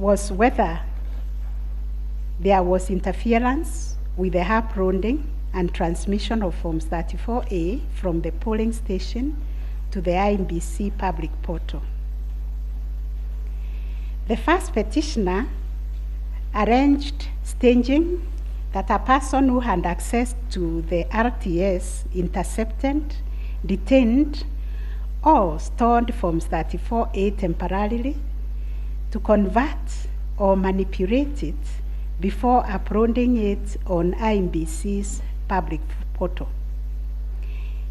was whether there was interference with the up-rounding and transmission of Forms 34A from the polling station to the INBC public portal. The first petitioner arranged staging that a person who had access to the RTS intercepted, detained, or stored Forms 34A temporarily to convert or manipulate it before uploading it on INBC's public portal.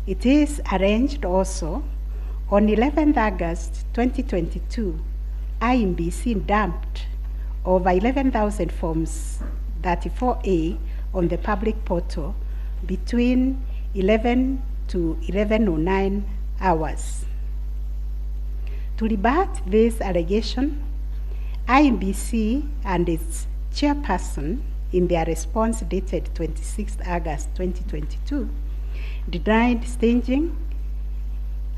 It is arranged also on 11th August 2022, INBC dumped over 11,000 Forms 34A on the public portal between 11 to 11:09 hours. To rebut this allegation, INBC and its chairperson, in their response dated 26th August 2022, denied staging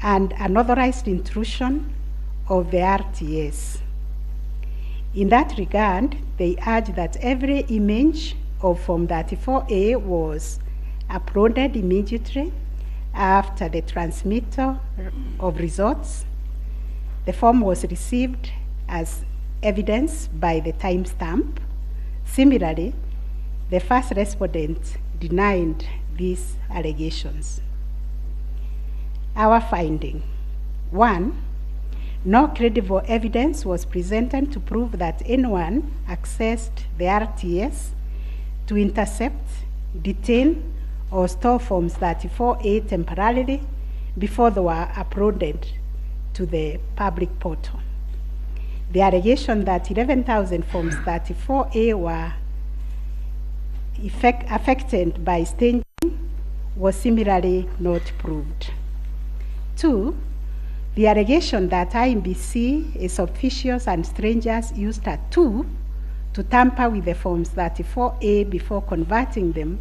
and unauthorized intrusion of the RTS. In that regard, they urge that every image of Form 34A was uploaded immediately after the transmittal of results. The form was received as evidence by the timestamp. Similarly, the first respondent denied these allegations. Our finding: 1, no credible evidence was presented to prove that anyone accessed the RTS to intercept, detain, or store Forms 34A temporarily before they were uploaded to the public portal. The allegation that 11,000 Forms 34A were affected by staging was similarly not proved. 2, the allegation that INBC, its officials and strangers used a tool to tamper with the Forms 34A before converting them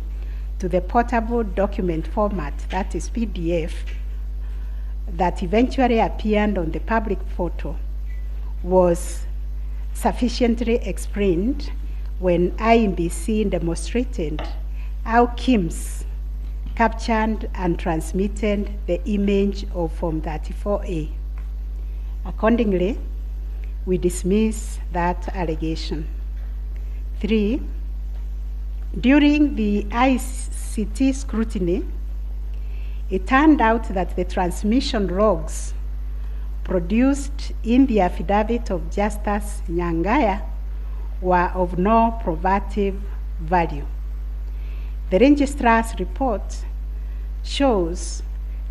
to the portable document format, that is PDF, that eventually appeared on the public portal, was sufficiently explained when INBC demonstrated how KIMS captured and transmitted the image of Form 34A. Accordingly, we dismiss that allegation. 3, during the ICT scrutiny, it turned out that the transmission logs produced in the affidavit of Justice Nyangaya were of no probative value. The registrar's report shows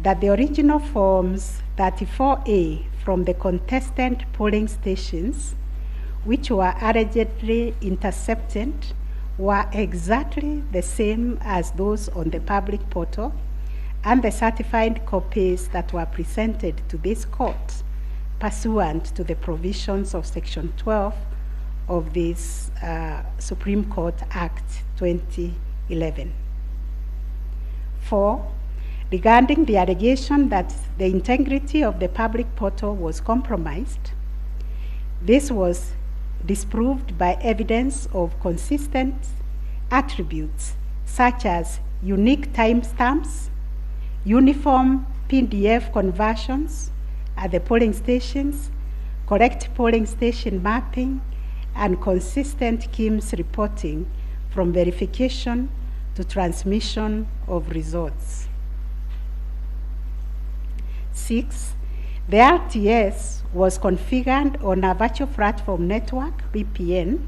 that the original Forms 34A from the contestant polling stations, which were allegedly intercepted, were exactly the same as those on the public portal, and the certified copies that were presented to this court pursuant to the provisions of Section 12 of this Supreme Court Act 2011. 4, regarding the allegation that the integrity of the public portal was compromised, this was disproved by evidence of consistent attributes such as unique timestamps, uniform PDF conversions at the polling stations, correct polling station mapping, and consistent KIMS reporting from verification to transmission of results. 6, the RTS was configured on a virtual platform network, VPN,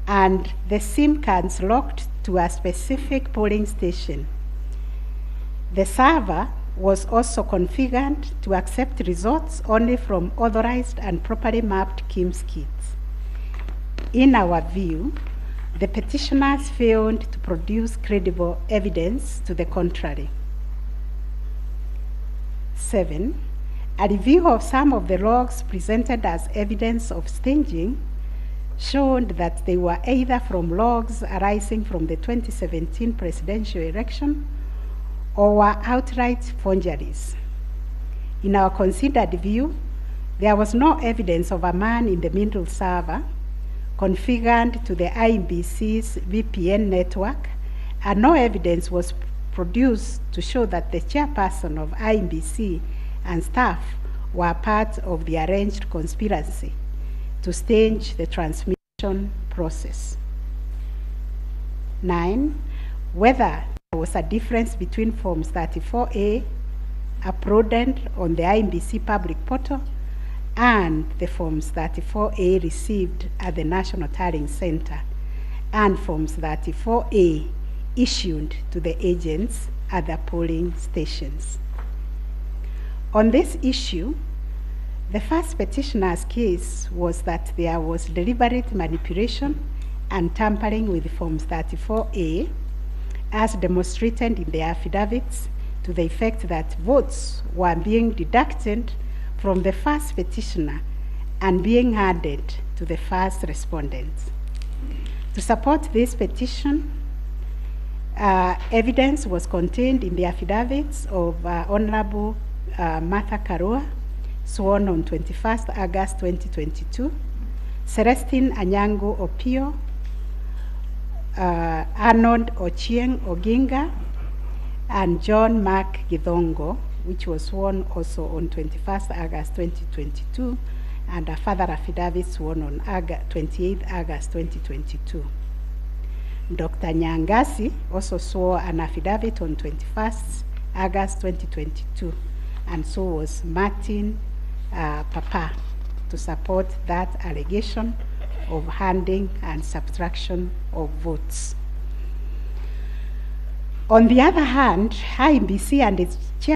and the SIM cards locked to a specific polling station. The server was also configured to accept results only from authorized and properly mapped KIMS kits. In our view, the petitioners failed to produce credible evidence to the contrary. 7, a review of some of the logs presented as evidence of staging showed that they were either from logs arising from the 2017 presidential election or were outright forgeries. In our considered view, there was no evidence of a man in the middle server configured to the IEBC's VPN network, and no evidence was produced to show that the chairperson of IEBC and staff were part of the arranged conspiracy to stage the transmission process. 9, whether there was a difference between Forms 34A uploaded on the IEBC public portal and the Forms 34A received at the National Tallying Center and Forms 34A issued to the agents at the polling stations. On this issue, the first petitioner's case was that there was deliberate manipulation and tampering with Forms 34A, as demonstrated in the affidavits, to the effect that votes were being deducted from the first petitioner and being added to the first respondent. To support this petition, evidence was contained in the affidavits of Honorable Martha Karua, sworn on 21st August 2022, Celestine Anyango Opio, Arnold Ochieng Oginga, and John Mark Githongo, which was sworn also on 21st August 2022, and a further affidavit sworn on 28th August 2022. Dr. Nyangasi also swore an affidavit on 21st August 2022, and so was Martin Papa, to support that allegation of handing and subtraction of votes. On the other hand, IEBC and its chair